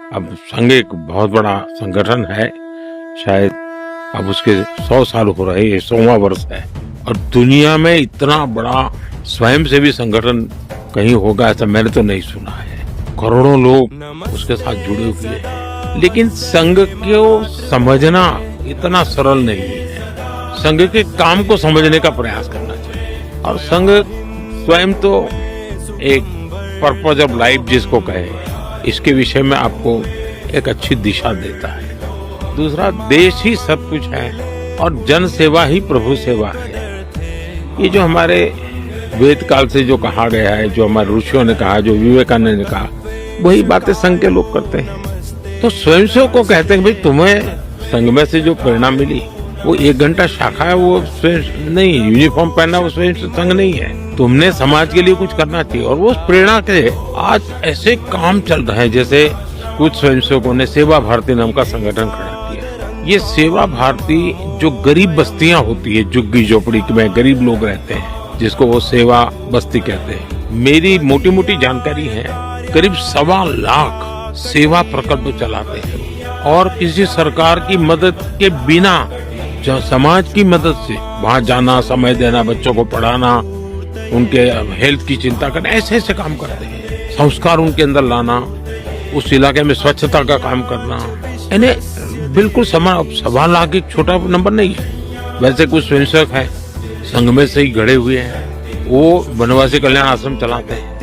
अब संघ एक बहुत बड़ा संगठन है, शायद अब उसके 100 साल हो रहे, ये 100वां वर्ष है। और दुनिया में इतना बड़ा स्वयंसेवी संगठन कहीं होगा ऐसा मैंने तो नहीं सुना है। करोड़ों लोग उसके साथ जुड़े हुए हैं, लेकिन संघ को समझना इतना सरल नहीं है। संघ के काम को समझने का प्रयास करना चाहिए। और संघ स्वयं तो एक पर्पज ऑफ लाइफ जिसको कहे, इसके विषय में आपको एक अच्छी दिशा देता है। दूसरा, देश ही सब कुछ है और जन सेवा ही प्रभु सेवा है। ये जो हमारे वेद काल से जो कहा गया है, जो हमारे ऋषियों ने कहा, जो विवेकानंद ने कहा, वही बातें संघ के लोग करते हैं। तो स्वयंसेवक को कहते हैं भाई तुम्हें संघ में से जो प्रेरणा मिली वो 1 घंटा शाखा है, वो स्वयं नहीं, यूनिफॉर्म पहनना वो स्वयं संघ नहीं है। तुमने समाज के लिए कुछ करना चाहिए। और वो प्रेरणा के आज ऐसे काम चल रहे हैं, जैसे कुछ स्वयंसेवकों ने सेवा भारती नाम का संगठन खड़ा किया। ये सेवा भारती जो गरीब बस्तियां होती है, झुग्गी झोपड़ी में गरीब लोग रहते हैं, जिसको वो सेवा बस्ती कहते हैं। मेरी मोटी मोटी जानकारी है, करीब 1.25 लाख सेवा प्रकल्प चलाते हैं और किसी सरकार की मदद के बिना समाज की मदद से वहां जाना, समय देना, बच्चों को पढ़ाना, उनके हेल्थ की चिंता करना, ऐसे ऐसे काम करते हैं। संस्कार उनके अंदर लाना, उस इलाके में स्वच्छता का काम करना, यानी बिल्कुल 1.25 लाख एक छोटा नंबर नहीं है। वैसे कुछ स्वयंसेवक है संघ में से ही गढ़े हुए हैं, वो वनवासी कल्याण आश्रम चलाते हैं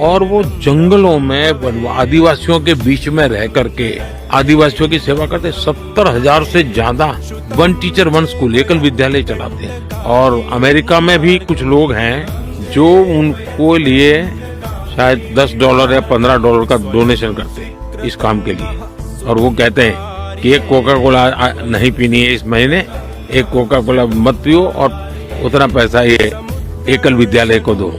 और वो जंगलों में आदिवासियों के बीच में रह करके आदिवासियों की सेवा करते हैं। 70,000 से ज्यादा 1 टीचर 1 स्कूल एकल विद्यालय चलाते हैं। और अमेरिका में भी कुछ लोग हैं जो उनको लिए शायद $10 या $15 का डोनेशन करते हैं इस काम के लिए। और वो कहते हैं कि एक कोका कोला नहीं पीनी है इस महीने, एक कोका कोला मत पियो और उतना पैसा ये एकल विद्यालय को दो।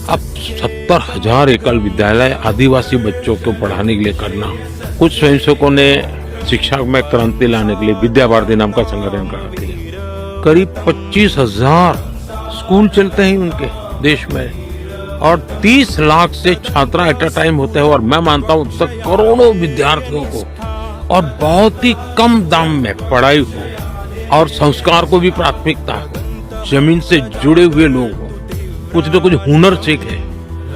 अब 70,000 एकल विद्यालय आदिवासी बच्चों को पढ़ाने के लिए करना। कुछ स्वयंसेवकों ने शिक्षा में क्रांति लाने के लिए विद्या भारती नाम का संगठन करा दिया। करीब 25,000 स्कूल चलते हैं उनके देश में और 30 लाख से छात्र एट अ टाइम होते हैं। और मैं मानता हूँ तक करोड़ों विद्यार्थियों को और बहुत ही कम दाम में पढ़ाई हो और संस्कार को भी प्राथमिकता हो, जमीन से जुड़े हुए लोग हो, कुछ न कुछ हुनर सीखे,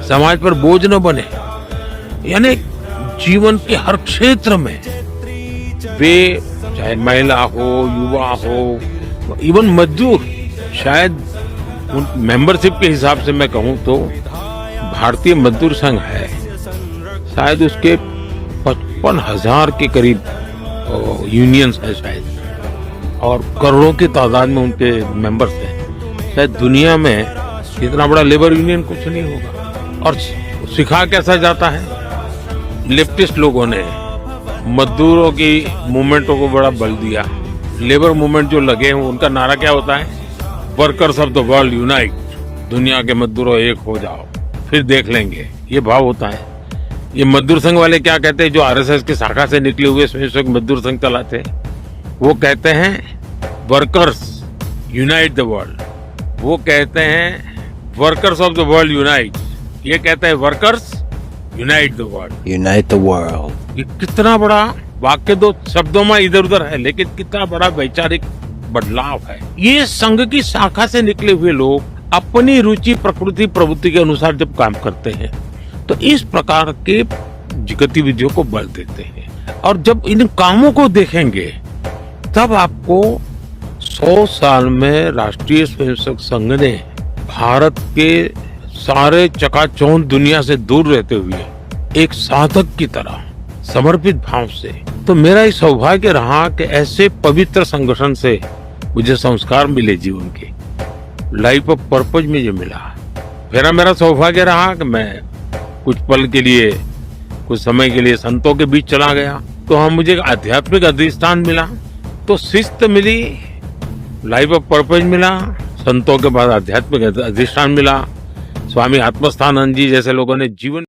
समाज पर बोझ न बने। यानी जीवन के हर क्षेत्र में वे, चाहे महिला हो, युवा हो, इवन मजदूर, शायद मेंबरशिप के हिसाब से मैं कहूं तो भारतीय मजदूर संघ है, शायद उसके 55,000 के करीब यूनियंस है शायद, और करोड़ों की तादाद में उनके मेंबर्स हैं। शायद दुनिया में इतना बड़ा लेबर यूनियन कुछ नहीं होगा। और सिखा कैसा जाता है, लेफ्टिस्ट लोगों ने मजदूरों की मूवमेंटों को बड़ा बल दिया। लेबर मूवमेंट जो लगे हैं उनका नारा क्या होता है, workers of the world unite, दुनिया के मजदूरों एक हो जाओ फिर देख लेंगे, ये भाव होता है। ये मजदूर संघ वाले क्या कहते हैं, जो आरएसएस की शाखा से निकले हुए स्वयंसेवक मजदूर संघ चलाते हैं, वो कहते हैं वर्कर्स यूनाइट द वर्ल्ड। वो कहते हैं workers of the world unite, ये कहते हैं workers unite the world. Unite the world. ये कितना बड़ा वाक्य, 2 शब्दों में इधर उधर है, लेकिन कितना बड़ा वैचारिक बदलाव है। ये संघ की शाखा से निकले हुए लोग अपनी रुचि, प्रकृति, प्रवृत्ति के अनुसार जब काम करते हैं तो इस प्रकार के गतिविधियों को बल देते हैं। और जब इन कामों को देखेंगे तब आपको 100 साल में राष्ट्रीय स्वयंसेवक संघ ने भारत के सारे चकाचौंध दुनिया से दूर रहते हुए एक साधक की तरह समर्पित भाव से, तो मेरा ये सौभाग्य रहा कि ऐसे पवित्र संगठन से मुझे संस्कार मिले जीवन के, लाइफ ऑफ पर्पज में जो मिला। फिर मेरा सौभाग्य रहा कि मैं कुछ पल के लिए, कुछ समय के लिए संतों के बीच चला गया, तो हम मुझे आध्यात्मिक अधिष्ठान मिला, तो शिस्त मिली, लाइफ ऑफ पर्पज मिला, संतों के बाद आध्यात्मिक अधिष्ठान मिला। स्वामी आत्मस्थानंद जी जैसे लोगों ने जीवन